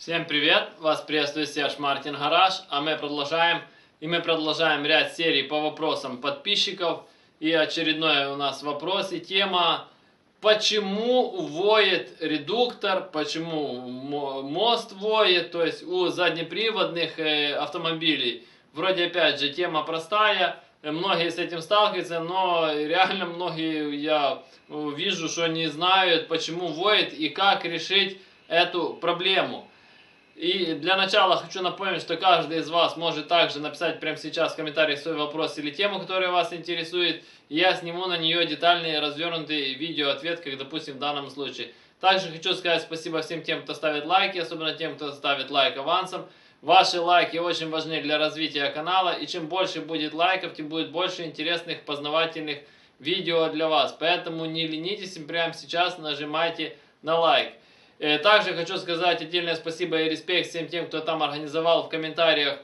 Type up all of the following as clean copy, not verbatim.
Всем привет! Вас приветствует Серж Мартин Гараж, а мы продолжаем ряд серий по вопросам подписчиков. И очередной у нас вопрос и тема: почему воет редуктор, почему мост воет, то есть у заднеприводных автомобилей. Вроде опять же тема простая, многие с этим сталкиваются, но реально многие я вижу, что не знают, почему воет и как решить эту проблему. И для начала хочу напомнить, что каждый из вас может также написать прямо сейчас в комментариях свой вопрос или тему, которая вас интересует. И я сниму на нее детальный развернутый видео-ответ, как допустим в данном случае. Также хочу сказать спасибо всем тем, кто ставит лайки, особенно тем, кто ставит лайк авансом. Ваши лайки очень важны для развития канала, и чем больше будет лайков, тем будет больше интересных познавательных видео для вас. Поэтому не ленитесь, прямо сейчас нажимайте на лайк. Также хочу сказать отдельное спасибо и респект всем тем, кто там организовал в комментариях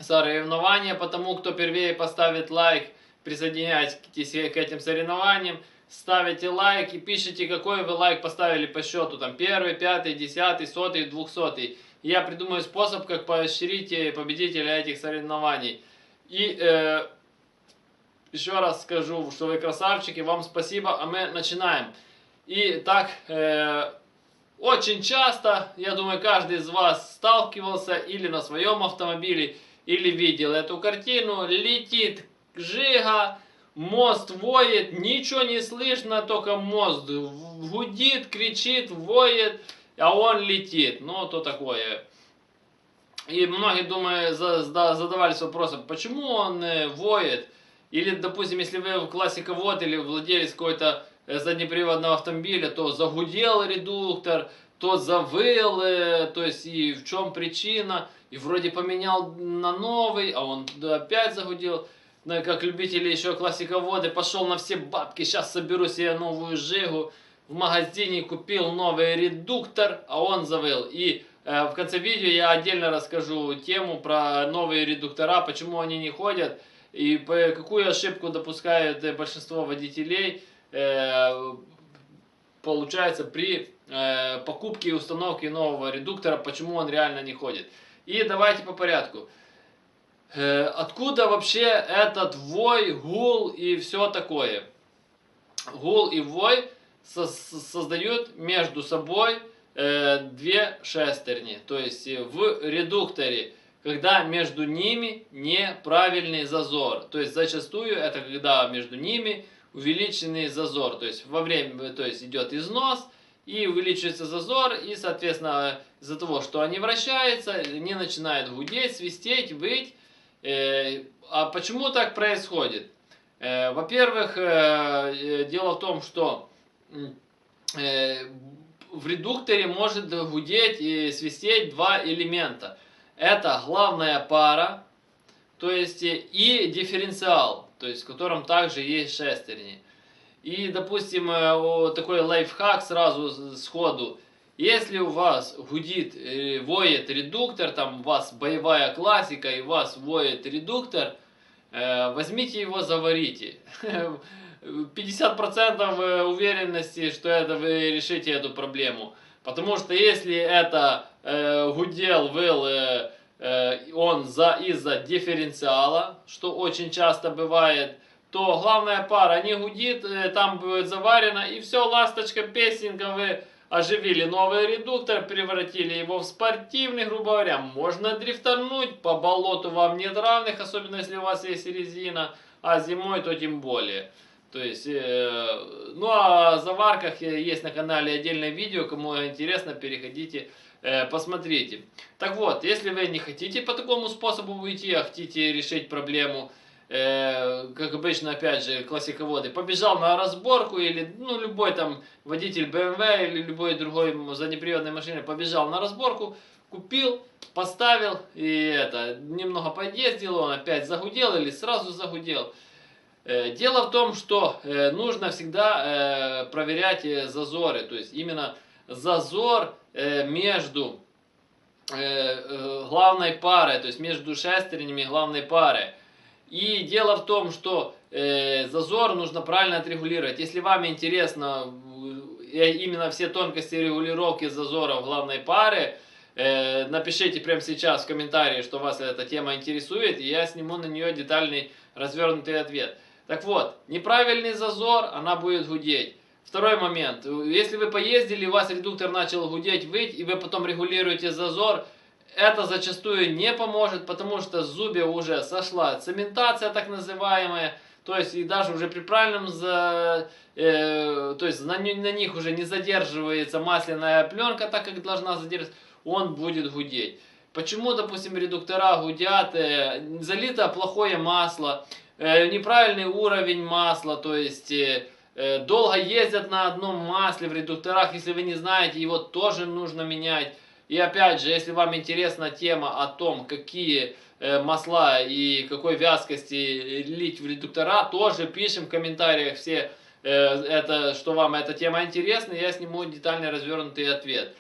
соревнования. Потому кто первее поставит лайк, присоединяйтесь к этим соревнованиям, ставите лайк и пишите, какой вы лайк поставили по счету. Там 1, 5, 10, 100, 200. Я придумаю способ, как поощрить победителя этих соревнований. И еще раз скажу, что вы красавчики, вам спасибо, а мы начинаем. И так... Очень часто, я думаю, каждый из вас сталкивался или на своем автомобиле, или видел эту картину. Летит жига, мост воет, ничего не слышно, только мост гудит, кричит, воет, а он летит. Ну, то такое. И многие, думаю, задавались вопросом, почему он воет. Или, допустим, если вы классиковод или владелец какой-то заднеприводного автомобиля, то загудел редуктор, то завыл, то есть и в чем причина, и вроде поменял на новый, а он опять загудел. Ну, как любители еще классиководы, пошел на все бабки, сейчас соберу себе новую жигу, в магазине купил новый редуктор, а он завыл. И в конце видео я отдельно расскажу тему про новые редуктора, почему они не ходят, и какую ошибку допускают большинство водителей, получается при покупке и установке нового редуктора, почему он реально не ходит. И давайте по порядку. Откуда вообще этот вой, гул и все такое? Гул и вой создают между собой две шестерни. То есть в редукторе, когда между ними неправильный зазор. То есть зачастую это когда между ними увеличенный зазор, то есть идет износ и увеличивается зазор, и соответственно из-за того, что они вращаются, не начинают гудеть, свистеть, выть. А почему так происходит? Во-первых, дело в том, что в редукторе может гудеть и свистеть два элемента. Это главная пара, то есть и дифференциал, то есть в котором также есть шестерни. И, допустим, такой лайфхак сразу сходу. Если у вас гудит, воет редуктор, там у вас боевая классика и у вас воет редуктор, возьмите его, заварите. 50% уверенности, что это вы решите эту проблему. Потому что если это гудел, выл он из-за дифференциала, что очень часто бывает, то главная пара не гудит, там будет заварено, и все, ласточка, песенка, вы оживили новый редуктор, превратили его в спортивный, грубо говоря. Можно дрифтануть, по болоту вам нет равных, особенно если у вас есть резина, а зимой то тем более. То есть, ну а о заварках есть на канале отдельное видео, кому интересно, переходите, посмотрите. Так вот, если вы не хотите по такому способу уйти, а хотите решить проблему, как обычно, опять же, классиководы, побежал на разборку, или ну, любой там водитель BMW или любой другой заднеприводной машины побежал на разборку, купил, поставил, и немного поездил, он опять загудел или сразу загудел. Дело в том, что нужно всегда проверять зазоры, то есть именно зазор между главной парой, то есть между шестернями главной пары. И дело в том, что зазор нужно правильно отрегулировать. Если вам интересно именно все тонкости регулировки зазора главной пары, Напишите прямо сейчас в комментарии, что вас эта тема интересует, и я сниму на нее детальный развернутый ответ. Так вот, неправильный зазор, она будет гудеть. Второй момент. Если вы поездили, у вас редуктор начал гудеть, выть, и вы потом регулируете зазор, это зачастую не поможет, потому что в зубе уже сошла цементация так называемая, то есть и даже уже при правильном, то есть на них уже не задерживается масляная пленка, так как должна задерживаться, он будет гудеть. Почему, допустим, редуктора гудят, залито плохое масло, неправильный уровень масла, то есть долго ездят на одном масле в редукторах, если вы не знаете, его тоже нужно менять. И опять же, если вам интересна тема о том, какие масла и какой вязкости лить в редуктора, тоже пишем в комментариях все, что вам эта тема интересна, я сниму детальный развернутый ответ.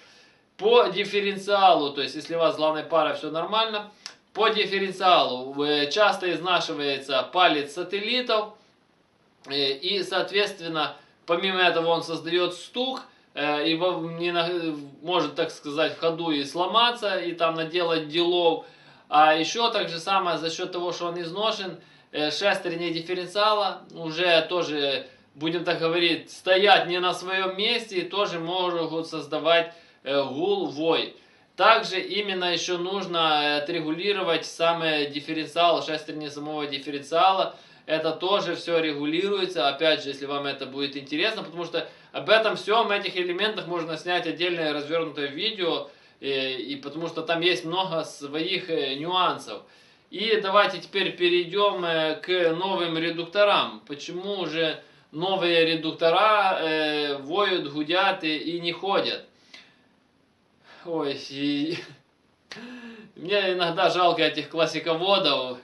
По дифференциалу, то есть если у вас с главной парой все нормально, по дифференциалу часто изнашивается палец сателлитов, и соответственно, помимо этого он создает стук, и может, так сказать, в ходу и сломаться, и там наделать делов. А еще так же самое, за счет того, что он изношен, шестерни дифференциала уже тоже, будем так говорить, стоят не на своем месте и тоже могут создавать гул, вой. Также именно еще нужно отрегулировать самый дифференциал, шестерни самого дифференциала. Это тоже все регулируется, опять же, если вам это будет интересно, потому что об этом всем, этих элементах можно снять отдельное развернутое видео, и потому что там есть много своих нюансов. И давайте теперь перейдем к новым редукторам. Почему же новые редуктора воют, гудят и не ходят? Ой, мне иногда жалко этих классиководов,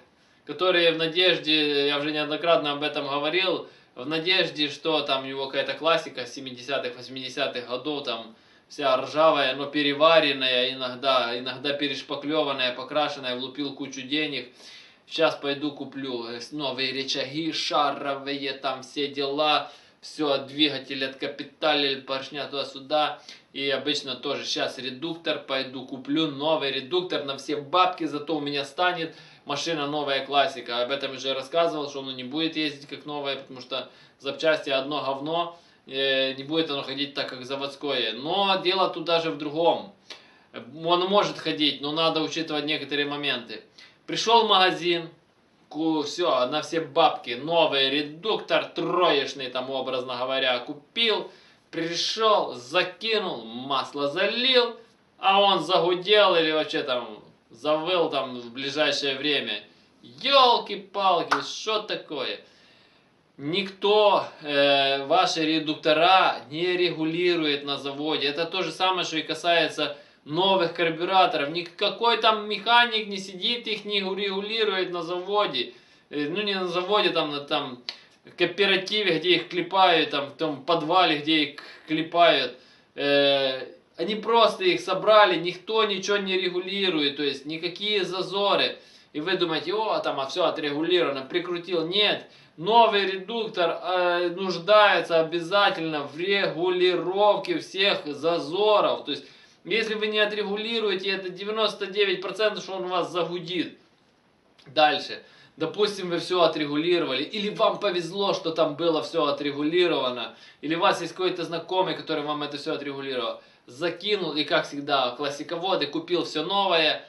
которые в надежде, я уже неоднократно об этом говорил, в надежде, что там у него какая-то классика 70-х, 80-х годов, там вся ржавая, но переваренная, иногда перешпаклеванная, покрашенная, влупил кучу денег. Сейчас пойду куплю новые рычаги шаровые, там все дела, все, двигатель откапиталили, поршня туда-сюда. И обычно тоже сейчас редуктор, пойду куплю новый редуктор на все бабки, зато у меня станет машина новая классика. Об этом уже рассказывал, что он не будет ездить как новая, потому что запчасти одно говно, не будет оно ходить так, как заводское. Но дело тут даже в другом. Он может ходить, но надо учитывать некоторые моменты. Пришел в магазин, все, на все бабки, новый редуктор, троечный там, образно говоря, купил, пришел, закинул, масло залил, а он загудел или вообще там завыл там в ближайшее время. Ёлки-палки, что такое? Никто ваши редуктора не регулирует на заводе. Это то же самое, что и касается новых карбюраторов. Никакой там механик не сидит, их не регулирует на заводе. Ну не на заводе, там в кооперативе, где их клепают, там в том подвале, где их клепают. Они просто их собрали, никто ничего не регулирует, то есть никакие зазоры. И вы думаете, а все отрегулировано, прикрутил. Нет, новый редуктор нуждается обязательно в регулировке всех зазоров. То есть, если вы не отрегулируете, это 99%, что он у вас загудит. Дальше. Допустим, вы все отрегулировали, или вам повезло, что там было все отрегулировано, или у вас есть какой-то знакомый, который вам это все отрегулировал. Закинул, и как всегда, классиководы, купил все новое,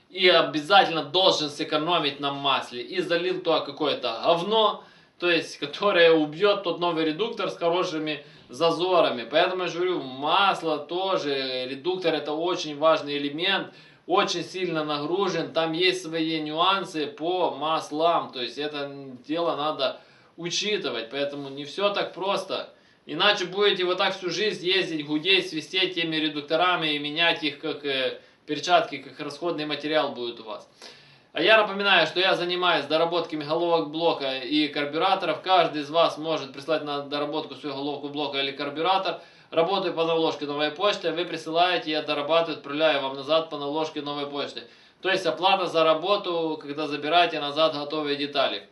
и обязательно должен сэкономить на масле. И залил туда какое-то говно, то есть, которое убьет тот новый редуктор с хорошими зазорами. Поэтому я же говорю, масло тоже, редуктор это очень важный элемент, очень сильно нагружен, там есть свои нюансы по маслам, то есть это дело надо учитывать, поэтому не все так просто. Иначе будете вот так всю жизнь ездить, гудеть, свистеть теми редукторами и менять их как перчатки, как расходный материал будет у вас. А я напоминаю, что я занимаюсь доработками головок блока и карбюраторов. Каждый из вас может прислать на доработку свою головку блока или карбюратор. Работаю по наложке новой почты, вы присылаете, я дорабатываю, отправляю вам назад по наложке новой почты. То есть оплата за работу, когда забираете назад готовые детали.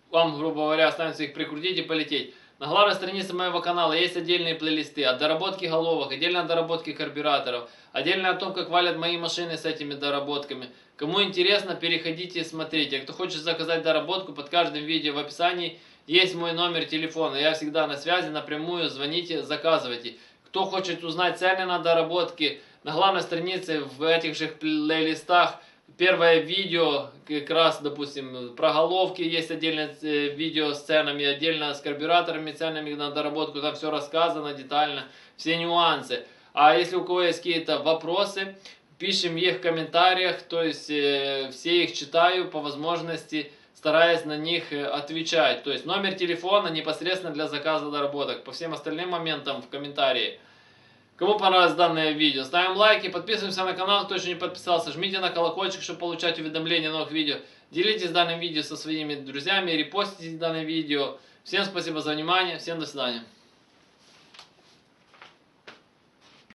Вам, грубо говоря, останется их прикрутить и полететь. На главной странице моего канала есть отдельные плейлисты от доработки головок, отдельно от доработки карбюраторов, отдельно о том, как валят мои машины с этими доработками. Кому интересно, переходите и смотрите. А кто хочет заказать доработку, под каждым видео в описании есть мой номер телефона. Я всегда на связи, напрямую звоните, заказывайте. Кто хочет узнать цены на доработки, на главной странице в этих же плейлистах первое видео, как раз, допустим, про головки есть отдельное видео с ценами, отдельно с карбюраторами, ценами на доработку, там все рассказано детально, все нюансы. А если у кого есть какие-то вопросы, пишем их в комментариях, то есть все их читаю по возможности, стараясь на них отвечать. То есть номер телефона непосредственно для заказа доработок. По всем остальным моментам в комментарии. Кому понравилось данное видео, ставим лайки, подписываемся на канал, кто еще не подписался, жмите на колокольчик, чтобы получать уведомления о новых видео. Делитесь данным видео со своими друзьями, репостите данное видео. Всем спасибо за внимание, всем до свидания.